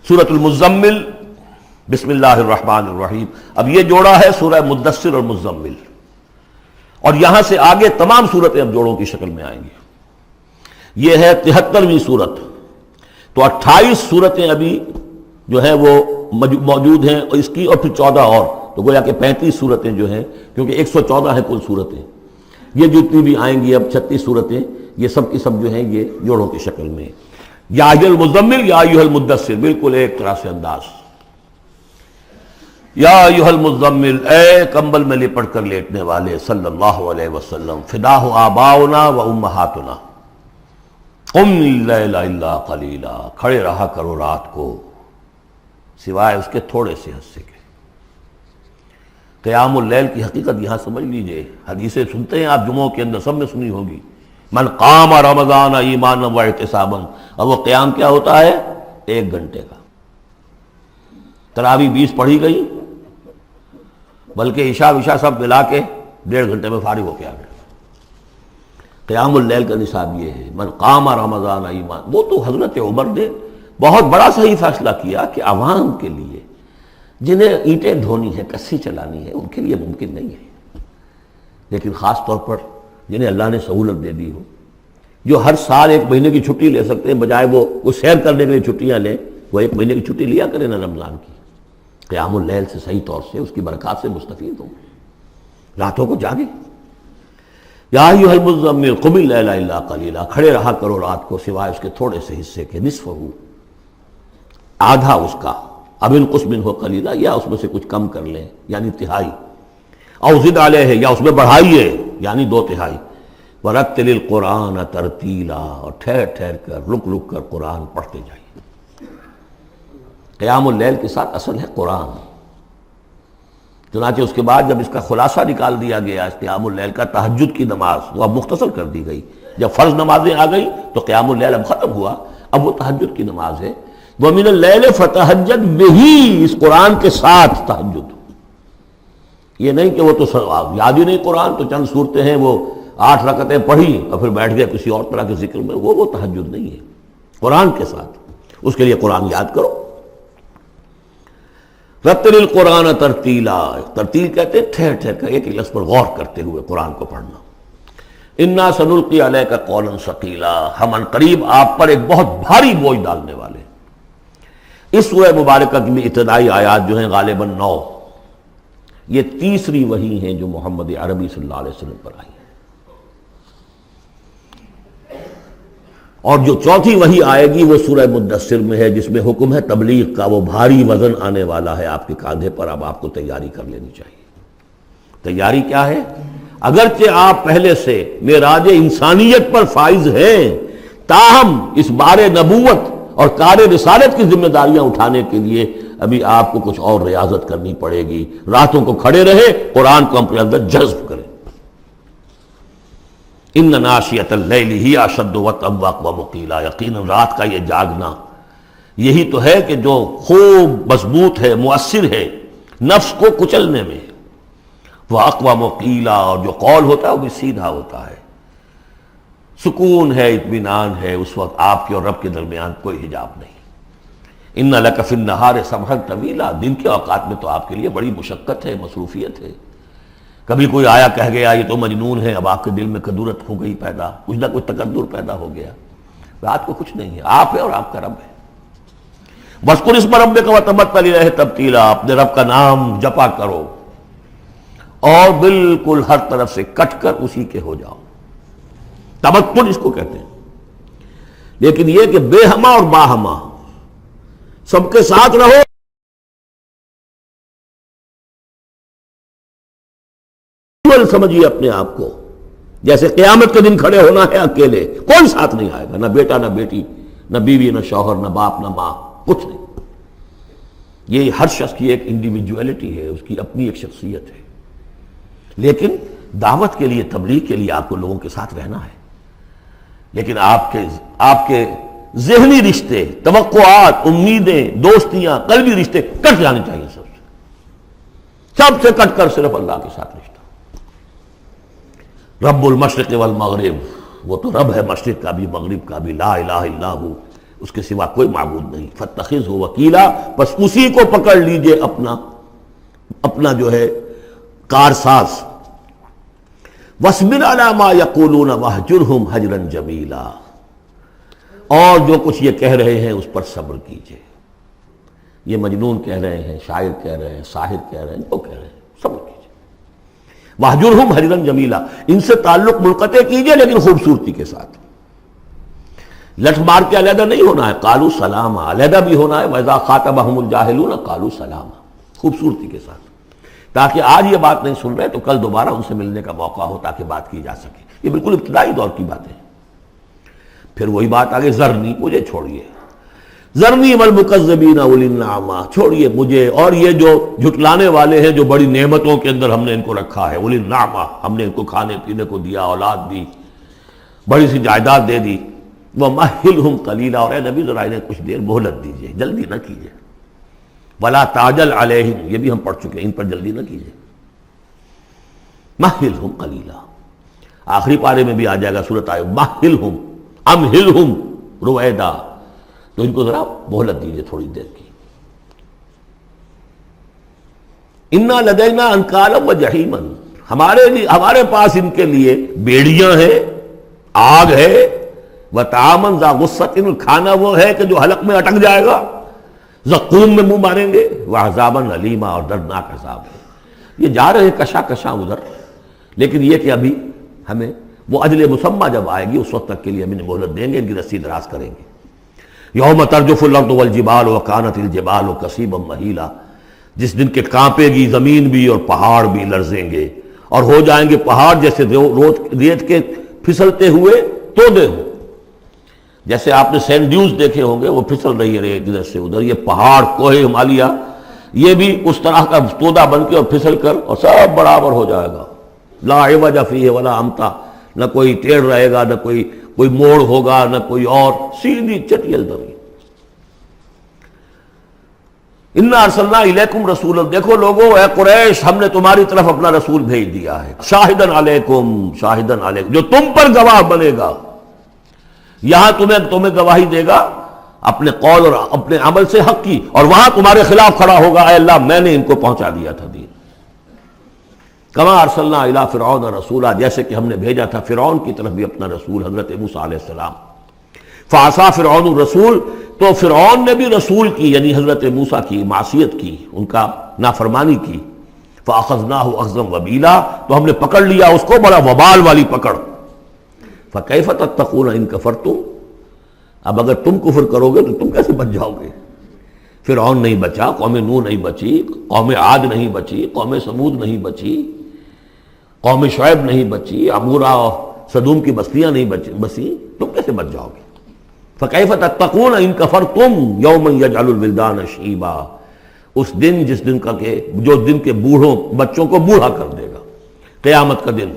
سورۃ المزمل، بسم اللہ الرحمن الرحیم۔ اب یہ جوڑا ہے سورہ مدثر اور مزمل، اور یہاں سے آگے تمام صورتیں اب جوڑوں کی شکل میں آئیں گی۔ یہ ہے 73ویں صورت، تو 28 صورتیں ابھی جو ہے وہ موجود ہیں، اور اس کی اور پھر 14 اور، تو گویا کہ 35 صورتیں جو ہیں، کیونکہ 114 ہیں کل صورتیں، یہ جتنی بھی آئیں گی اب 36 صورتیں، یہ سب کی سب جو ہیں یہ جوڑوں کی شکل میں۔ یا ایھا المزمل یا ایھا المدثر، بالکل ایک طرح سے انداز۔ یا ایھا المزمل، اے کمبل میں لپٹ کر لیٹنے والے، صلی اللہ علیہ وسلم، فداہ آباؤنا و امہاتنا، قم اللیل الا قلیلا، کھڑے رہا کرو رات کو سوائے اس کے تھوڑے سے حصے کے۔ قیام اللیل کی حقیقت یہاں سمجھ لیجئے، حدیثیں سنتے ہیں آپ جمعوں کے اندر، سب نے سنی ہوگی، من قام رمضان ایمانا و احتسابا، اور وہ قیام کیا ہوتا ہے؟ 1 گھنٹے کا۔ تراویح 20 پڑھی گئی، بلکہ عشاء وشاء سب ملا کے 1.5 گھنٹے میں فارغ ہو کے آ گئے۔ قیام اللیل کا نصاب یہ ہے، من قام رمضان ایمان۔ وہ تو حضرت عمر نے بہت بڑا صحیح فیصلہ کیا کہ عوام کے لیے جنہیں اینٹیں ڈھونی ہے، کسی چلانی ہے، ان کے لیے ممکن نہیں ہے، لیکن خاص طور پر جنہیں اللہ نے سہولت دے دی ہو، جو ہر سال 1 مہینے کی چھٹی لے سکتے ہیں، بجائے وہ کچھ سیر کرنے کے لیے چھٹیاں لیں، وہ 1 مہینے کی چھٹی لیا کریں نا رمضان کی، قیام اللیل سے صحیح طور سے اس کی برکات سے مستفید ہوں، راتوں کو جاگیں۔ یا ایھا المزمل قم اللیل الا قلیلا، کھڑے رہا کرو رات کو سوائے اس کے تھوڑے سے حصے کے، نصفہ، آدھا اس کا، اب انقص منہ قلیلا، یا اس میں سے کچھ کم کر لیں یعنی تہائی، او زد علیہ، یا اس میں بڑھائیے یعنی 2/3، ورتل القرآن ترتیلا، اور ٹھہر ٹھہر کر رک رک کر قرآن پڑھتے جائیے۔ قیام اللیل کے ساتھ اصل ہے قرآن، چنانچہ اس کے بعد جب اس کا خلاصہ نکال دیا گیا اس قیام اللیل کا، تہجد کی نماز وہ اب مختصر کر دی گئی، جب فرض نمازیں آ گئی تو قیام اللیل اب ختم ہوا، اب وہ تہجد کی نماز ہے۔ وَمِنَ اللَّيْلِ فَتَہجد بِهِ، اس قرآن کے ساتھ تہجد، یہ نہیں کہ وہ تو یاد ہی نہیں قرآن، تو چند صورتیں ہیں وہ 8 رکعتیں پڑھی اور پھر بیٹھ گئے کسی اور طرح کے ذکر میں، وہ تہجد نہیں ہے، قرآن کے ساتھ، اس کے لیے قرآن یاد کرو۔ رتل القرآن ترتیلا، ترتیل کہتے ہیں ٹھہر ٹھہر کر ایک لفظ پر غور کرتے ہوئے قرآن کو پڑھنا۔ انا سنلقی علیک قولا ثقیلا، ہم عنقریب آپ پر ایک بہت بھاری بوجھ ڈالنے والے۔ اس سورہ مبارکہ کی بھی ابتدائی آیات جو ہیں غالباً 9، یہ تیسری وحی ہیں جو محمد عربی صلی اللہ علیہ وسلم پر آئی ہیں، اور جو چوتھی وحی آئے گی وہ سورہ مدثر میں ہے، جس میں حکم ہے تبلیغ کا، وہ بھاری وزن آنے والا ہے آپ کے کاندھے پر، اب آپ کو تیاری کر لینی چاہیے۔ تیاری کیا ہے؟ اگرچہ آپ پہلے سے معراج انسانیت پر فائز ہیں، تاہم اس بار نبوت اور کار رسالت کی ذمہ داریاں اٹھانے کے لیے ابھی آپ کو کچھ اور ریاضت کرنی پڑے گی۔ راتوں کو کھڑے رہے، قرآن کو اپنے اندر جذب کریں۔ ان ناشیۃ اللیل ہی اشد وطئا واقوم قیلا، یقیناً رات کا یہ جاگنا یہی تو ہے کہ جو خوب مضبوط ہے، مؤثر ہے نفس کو کچلنے میں، وہ اقوام قیلا، اور جو قول ہوتا ہے وہ بھی سیدھا ہوتا ہے، سکون ہے، اطمینان ہے، اس وقت آپ کے اور رب کے درمیان کوئی حجاب نہیں۔ ان لک فی النہار سبحا طویلا، دن کے اوقات میں تو آپ کے لیے بڑی مشقت ہے، مصروفیت ہے۔ کبھی کوئی آیا کہہ گیا یہ تو مجنون ہے، اب آپ کے دل میں کدورت ہو گئی پیدا، کچھ نہ کچھ تکدر پیدا ہو گیا۔ رات کو کچھ نہیں ہے، آپ ہے اور آپ کا رب ہے۔ وَاذْكُرِ اسْمَ رَبِّكَ وَتَبَتَّلْ إِلَيْهِ تَبْتِيلًا، اپنے رب کا نام جپا کرو اور بالکل ہر طرف سے کٹ کر اسی کے ہو جاؤ۔ تبتل اس کو کہتے ہیں، لیکن یہ کہ بے ہما اور باہما سب کے ساتھ رہو، سمجھیے اپنے آپ کو جیسے قیامت کے دن کھڑے ہونا ہے اکیلے، کوئی ساتھ نہیں آئے گا، نہ بیٹا نہ بیٹی، نہ بیوی نہ شوہر، نہ باپ نہ ماں، کچھ نہیں۔ یہ ہر شخص کی ایک انڈیویجویلٹی ہے، اس کی اپنی ایک شخصیت ہے، لیکن دعوت کے لیے، تبلیغ کے لیے آپ کو لوگوں کے ساتھ رہنا ہے، لیکن آپ کے ذہنی رشتے، توقعات، امیدیں، دوستیاں، قلبی رشتے کٹ جانے چاہیے، سب سے کٹ کر صرف اللہ کے ساتھ رشتہ۔ رب المشرق والمغرب، وہ تو رب ہے مشرق کا بھی مغرب کا بھی، لا الہ الا ہو، اس کے سوا کوئی معبود نہیں. فاتخذہ وکیلا، بس اسی کو پکڑ لیجئے اپنا جو ہے کارساز. واصبر علی ما یقولون واہجرہم حجرا جمیلا، اور جو کچھ یہ کہہ رہے ہیں اس پر صبر کیجئے. یہ مجنون کہہ رہے ہیں، شاعر کہہ رہے ہیں، ساحر کہہ رہے ہیں، جو کہہ رہے ہیں صبر کیجئے. واہجرہم حجرا جمیلا، ان سے تعلق منقطع کیجئے لیکن خوبصورتی کے ساتھ. لٹ مار کے علیحدہ نہیں ہونا ہے، قالوا سلاما، علیحدہ بھی ہونا ہے. وَإِذَا خَاطَبَهُمُ الْجَاهِلُونَ قَالُوا سَلَامًا، خوبصورتی کے ساتھ، تاکہ آج یہ بات نہیں سن رہے تو کل دوبارہ ان سے ملنے کا موقع ہو تاکہ بات کی جا سکے. یہ بالکل ابتدائی دور کی باتیں ہیں. پھر وہی بات آگے، ذرنی، مجھے چھوڑیے، ذرنی والمکذبین اولی النعمہ، چھوڑیے مجھے اور یہ جو جھٹلانے والے ہیں جو بڑی نعمتوں کے اندر ہم نے ان کو رکھا ہے. اولی النعمہ، ہم نے ان کو کھانے پینے کو دیا، اولاد دی، بڑی سی جائیداد دے دی. وَمَهِّلْهُمْ قَلِيلًا، اور اے نبی ذرا انہیں کچھ دیر مہلت دیجیے، جلدی نہ کیجیے. وَلَا تَعْجَلْ عَلَيْهِمْ، یہ بھی ہم پڑھ چکے ہیں، ان پر جلدی نہ کیجیے. مَهِّلْهُمْ قَلِيلًا، آخری پارے میں بھی آ جائے گا سورۃ آئے مَهِّلْهُمْ أَمْهِلْهُمْ رُوَیدًا، تو ان کو ذرا مہلت دیجیے تھوڑی دیر کی. اِنَّا لَدَيْنَا أَنْكَالًا وَجَحِيمًا، ہمارے پاس ان کے لیے بیڑیاں ہیں، آگ ہے. وَطَعَامًا ذَا غُصَّةٍ، کھانا وہ ہے کہ جو حلق میں اٹک جائے گا، زقوم میں منہ ماریں گے. وَعَذَابًا أَلِيمًا، اور دردناک عذاب ہے. یہ جا رہے ہیں کشا کشا ادھر، لیکن یہ کہ ابھی ہمیں وہ اجل مسمہ جب آئے گی اس وقت تک کے لیے ہم انہیں مہلت دیں گے، ان کی رسی دراز کریں گے. یوم ترجف الارض والجبال وکانت الجبال کثیبا مہیلا، جس دن کے کانپے گی زمین بھی اور پہاڑ بھی لرزیں گے، اور ہو جائیں گے پہاڑ جیسے ریت کے پھسلتے ہوئے تودے ہوں. جیسے آپ نے سینڈ ڈیوز دیکھے ہوں گے، وہ پھسل رہی ہے ریت ادھر سے ادھر. یہ پہاڑ کوہ ہمالیہ یہ بھی اس طرح کا تودا بن کے اور پھسل کر اور سب برابر ہو جائے گا. لا عوج فیہ ولا امتا، نہ کوئی ٹیڑھ رہے گا، نہ کوئی موڑ ہوگا، نہ کوئی اور، سیدھی چٹیل زمین. انا ارسلنا الیکم رسولا، دیکھو لوگو اے قریش، ہم نے تمہاری طرف اپنا رسول بھیج دیا ہے. شاہدن علیکم، شاہدن علیکم، جو تم پر گواہ بنے گا. یہاں تمہیں گواہی دے گا اپنے قول اور اپنے عمل سے حق کی، اور وہاں تمہارے خلاف کھڑا ہوگا، اے اللہ میں نے ان کو پہنچا دیا تھا دین. کما ارسلنا الی فرعون رسولا، جیسے کہ ہم نے بھیجا تھا فرعون کی طرف بھی اپنا رسول حضرت موسیٰ علیہ السلام. فعصا فرعون الرسول، تو فرعون نے بھی رسول کی یعنی حضرت موسیٰ کی معصیت کی، ان کا نافرمانی کی. فاخذناہ اخذا وبیلا، تو ہم نے پکڑ لیا اس کو بڑا وبال والی پکڑ. فکیف تتقون ان کفرتم، اب اگر تم کفر کرو گے تو تم کیسے بچ جاؤ گے؟ فرعون نہیں بچا، قوم نوح نہیں بچی، قوم عاد نہیں بچی، قوم سمود نہیں بچی، قوم شعیب نہیں بچی، عمورہ اور صدوم کی بستیاں نہیں بسی، تم کیسے بچ جاؤ گے؟ فکیف تتقون ان کفرتم یوما یجعل الولدان شیبا، اس دن جس دن کا کہ جو دن کے بوڑھوں بچوں کو بوڑھا کر دے گا، قیامت کا دن،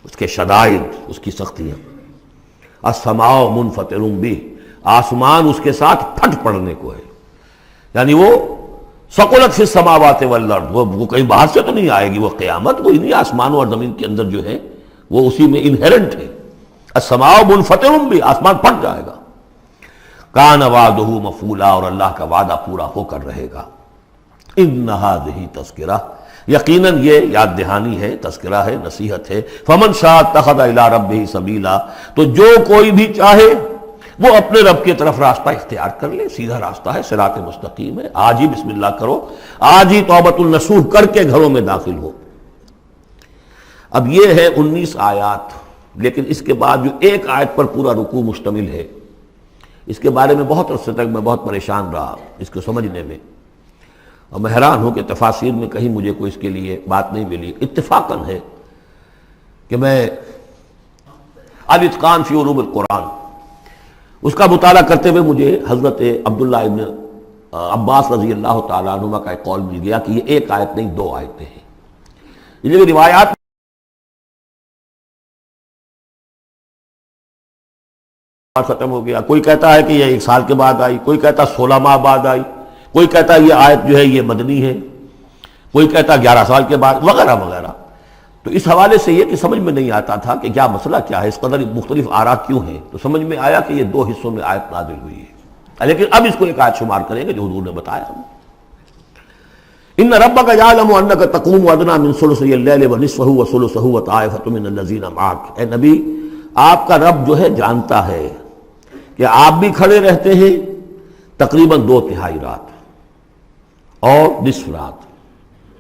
اس کے شدائد، اس کی سختیاں. السماء منفطر بہ، آسمان اس کے ساتھ پھٹ پڑنے کو ہے، یعنی وہ ثقلت فی السماوات والارض، وہ کہیں باہر سے تو نہیں آئے گی، وہ قیامت وہ انہی آسمانوں اور زمین کے اندر جو ہے وہ اسی میں انہیرنٹ ہے. السماء منفطر بہ، آسمان پھٹ جائے گا. کان وعدہ مفعولا، اور اللہ کا وعدہ پورا ہو کر رہے گا. ان ھذہ تذکرہ، یقیناً یہ یاد دہانی ہے، تذکرہ ہے، نصیحت ہے. فمن شاء اتخذ الی ربہ سبیلا، تو جو کوئی بھی چاہے وہ اپنے رب کی طرف راستہ اختیار کر لے، سیدھا راستہ ہے، صراط مستقیم ہے. آج ہی بسم اللہ کرو، آج ہی توبۃ النصوح کر کے گھروں میں داخل ہو. اب یہ ہے 19 آیات، لیکن اس کے بعد جو ایک آیت پر پورا رکوع مشتمل ہے، اس کے بارے میں بہت عرصے تک میں بہت پریشان رہا اس کو سمجھنے میں، اور میں حیران ہوں کہ تفاسیر میں کہیں مجھے کوئی اس کے لیے بات نہیں ملی. اتفاقاً ہے کہ میں الاتقان فی علوم القرآن اس کا مطالعہ کرتے ہوئے مجھے حضرت عبداللہ ابن عباس رضی اللہ تعالیٰ عنہما کا ایک قول مل گیا کہ یہ ایک آیت نہیں 2 آیتیں ہیں. یہ جو روایات ختم ہو گیا، کوئی کہتا ہے کہ یہ 1 سال کے بعد آئی، کوئی کہتا 16 ماہ بعد آئی، کوئی کہتا یہ آیت جو ہے یہ مدنی ہے، کوئی کہتا 11 سال کے بعد، وغیرہ وغیرہ. تو اس حوالے سے یہ کہ سمجھ میں نہیں آتا تھا کہ کیا مسئلہ کیا ہے، اس قدر مختلف آراء کیوں ہیں، تو سمجھ میں آیا کہ یہ دو حصوں میں آیت نازل ہوئی ہے، لیکن اب اس کو ایک آیت شمار کریں گے جو حضور نے بتایا ہم۔ ان ربک یعلم انک تقوم ادنی من ثلثی اللیل ونصفہ وثلثہ وطائفۃ من الذین معک، اے نبی آپ کا رب جو ہے جانتا ہے کہ آپ بھی کھڑے رہتے ہیں تقریباً 2/3 رات اور نصف رات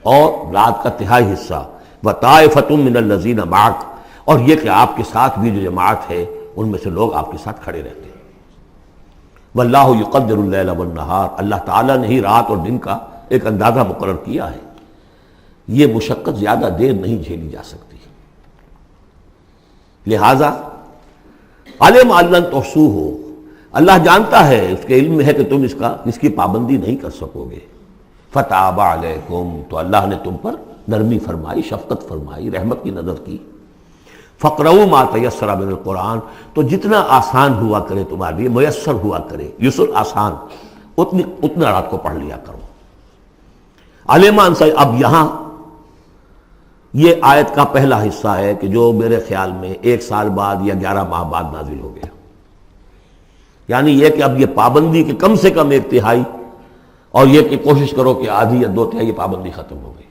اور رات کا تہائی حصہ، وطائفۃ من الذین معک، اور یہ کہ آپ کے ساتھ بھی جو جماعت ہے ان میں سے لوگ آپ کے ساتھ کھڑے رہتے ہیں۔ واللہ یقدر اللیل والنہار، اللہ تعالیٰ نے ہی رات اور دن کا ایک اندازہ مقرر کیا ہے، یہ مشقت زیادہ دیر نہیں جھیلی جا سکتی، لہذا علم ان لن تحصوہ، اللہ جانتا ہے، اس کے علم میں ہے کہ تم اس کی پابندی نہیں کر سکو گے۔ فتاب علیکم، تو اللہ نے تم پر نرمی فرمائی، شفقت فرمائی، رحمت کی نظر کی۔ فقرؤوا ما تیسر من القرآن، تو جتنا آسان ہوا کرے تمہارے لیے، میسر ہوا کرے، یسر آسان، اتنا رات کو پڑھ لیا کرو۔ علمان سے اب یہاں یہ آیت کا پہلا حصہ ہے کہ جو میرے خیال میں 1 سال بعد یا 11 ماہ بعد نازل ہو گیا، یعنی یہ کہ اب یہ پابندی کہ کم سے کم 1/3، اور یہ کہ کوشش کرو کہ آدھی یا 2/3 یہ پابندی ختم ہو گئی،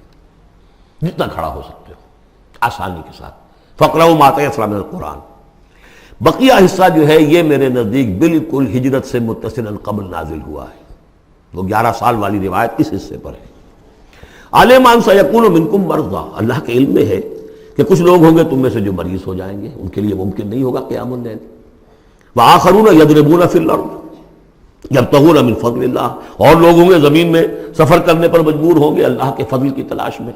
جتنا کھڑا ہو سکتے ہو آسانی کے ساتھ۔ فقرؤوا ما تیسر من القرآن، بقیہ حصہ جو ہے یہ میرے نزدیک بالکل ہجرت سے متصلا قبل نازل ہوا ہے، وہ 11 سال والی روایت اس حصے پر ہے۔ علم ان سیکون منکم مرضی، اللہ کے علم میں ہے کہ کچھ لوگ ہوں گے تم میں سے جو مریض ہو جائیں گے، ان کے لیے ممکن نہیں ہوگا قیام اللیل۔ وآخرون یضربون فی الارض یبتغون من فضل اللہ، اور لوگ ہوں گے زمین میں سفر کرنے پر مجبور ہوں گے اللہ کے فضل کی تلاش میں۔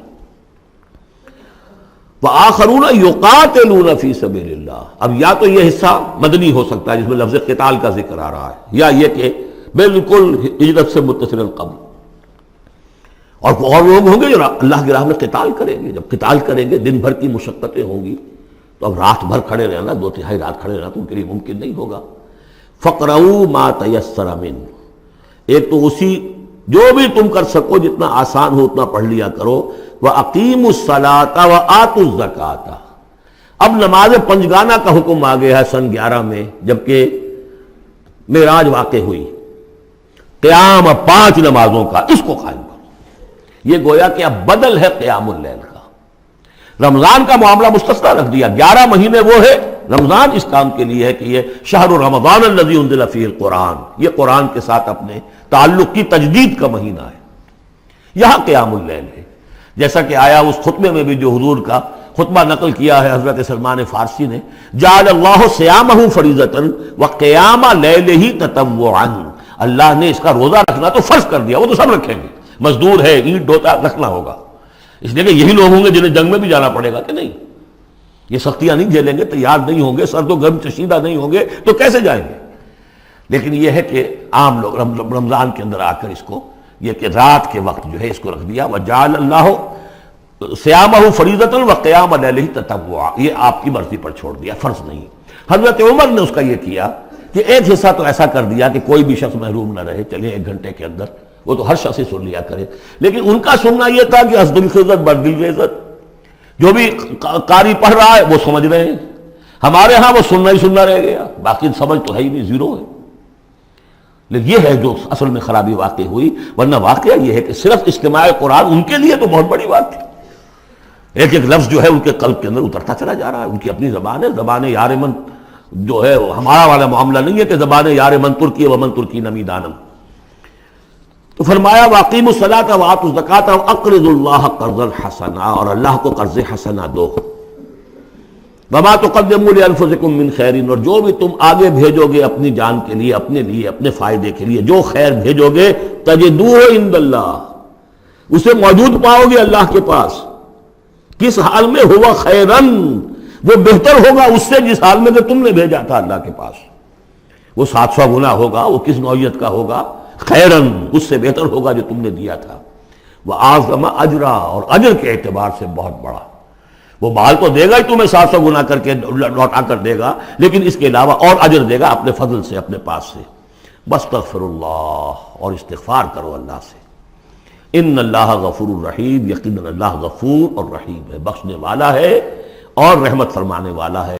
وآخرون یقاتلون فی سبیل اللہ، اب یا تو یہ حصہ مدنی ہو سکتا ہے جس میں لفظ قتال کا ذکر آ رہا ہے، یا یہ کہ بالکل ہجرت سے متصل قبل، اور لوگ ہوں گے جو اللہ کی راہ میں قتال کریں گے۔ جب قتال کریں گے دن بھر کی مشقتیں ہوں گی، تو اب رات بھر کھڑے رہنا، 2/3 رات کھڑے رہنا تو ان کے لیے ممکن نہیں ہوگا۔ فقرؤوا ما تیسر من، ایک تو اسی جو بھی تم کر سکو، جتنا آسان ہو اتنا پڑھ لیا کرو۔ وَأَقِیمُوا الصَّلَاةَ وَآتُوا الزَّکَاةَ، اب نماز پنجگانہ کا حکم آ گیا ہے سن 11 میں، جبکہ معراج واقع ہوئی، قیام 5 نمازوں کا، اس کو قائم کرو۔ یہ گویا کہ اب بدل ہے قیام اللیل کا، رمضان کا معاملہ مستثنیٰ رکھ دیا، 11 مہینے وہ ہے، رمضان اس کام کے لیے ہے کہ یہ شہر رمضان الذی انزل فیہ القرآن، یہ قرآن کے ساتھ اپنے تعلق کی تجدید کا مہینہ ہے، یہاں قیام اللیل ہے۔ جیسا کہ آیا اس خطبے میں بھی جو حضور کا خطبہ نقل کیا ہے حضرت سلمان فارسی نے، جعل اللہ صیامہ فریضۃ وقیام لیلہ تطوعا، اللہ نے اس کا روزہ رکھنا تو فرض کر دیا، وہ تو سب رکھیں گے، مزدور ہے، اینٹ ڈوتا رکھنا ہوگا، اس لیے کہ یہی لوگ ہوں گے جنہیں جنگ میں بھی جانا پڑے گا کہ نہیں، یہ سختیاں نہیں جھیلیں گے، تیار نہیں ہوں گے، سرد و گرم چشیدہ نہیں ہوں گے تو کیسے جائیں گے۔ لیکن یہ ہے کہ عام لوگ رمضان کے اندر آ کر اس کو، یہ کہ رات کے وقت جو ہے اس کو رکھ دیا، وجعل اللہ صیامہ فریضۃ وقیام لیلہ تطوعا، یہ آپ کی مرضی پر چھوڑ دیا، فرض نہیں۔ حضرت عمر نے اس کا یہ کیا کہ ایک حصہ تو ایسا کر دیا کہ کوئی بھی شخص محروم نہ رہے، چلے 1 گھنٹے کے اندر وہ تو ہر شخص ہی سن لیا کرے، لیکن ان کا سننا یہ تھا کہ حسب الخزت بردل عزت، جو بھی قاری پڑھ رہا ہے وہ سمجھ رہے ہیں، ہمارے ہاں وہ سننا ہی سننا رہ گیا، باقی سمجھ تو ہے ہی نہیں، زیرو ہے۔ لیکن یہ ہے جو اصل میں خرابی واقع ہوئی، ورنہ واقعہ یہ ہے کہ صرف استماع قرآن ان کے لیے تو بہت بڑی بات تھی، ایک ایک لفظ جو ہے ان کے قلب کے اندر اترتا چلا جا رہا ہے، ان کی اپنی زبان ہے، زبان یار من جو ہے ہمارا والا معاملہ نہیں ہے کہ زبان یار من ترکی ومن ترکی نمی دانم۔ تو فرمایا واقیموا الصلاۃ وآتوا الزکاۃ واقرضوا اللہ قرضا حسنا، اور اللہ کو قرض حسنا دو۔ وما تقدموا لانفسکم من خیر، اور جو بھی تم آگے بھیجو گے اپنی جان کے لیے، اپنے فائدے کے لیے، جو خیر بھیجو گے تجدوہ عند اللہ، اسے موجود پاؤ گے اللہ کے پاس، کس حال میں؟ ہوا خیرن، وہ بہتر ہوگا اس سے جس حال میں کہ تم نے بھیجا تھا اللہ کے پاس، وہ 700 گنا ہوگا، وہ کس نوعیت کا ہوگا؟ خیرن، اس سے بہتر ہوگا جو تم نے دیا تھا۔ وَأَعْظَمَ أَجْرًا، اور اجر کے اعتبار سے بہت بڑا، وہ مال تو دے گا ہی تمہیں 700 گنا کر کے لوٹا کر دے گا، لیکن اس کے علاوہ اور اجر دے گا اپنے فضل سے، اپنے پاس سے۔ بستغفر اللہ، اور استغفار کرو اللہ سے، ان اللہ غفور الرحیم، یقیناً اللہ غفور اور رحیم ہے، بخشنے والا ہے اور رحمت فرمانے والا ہے۔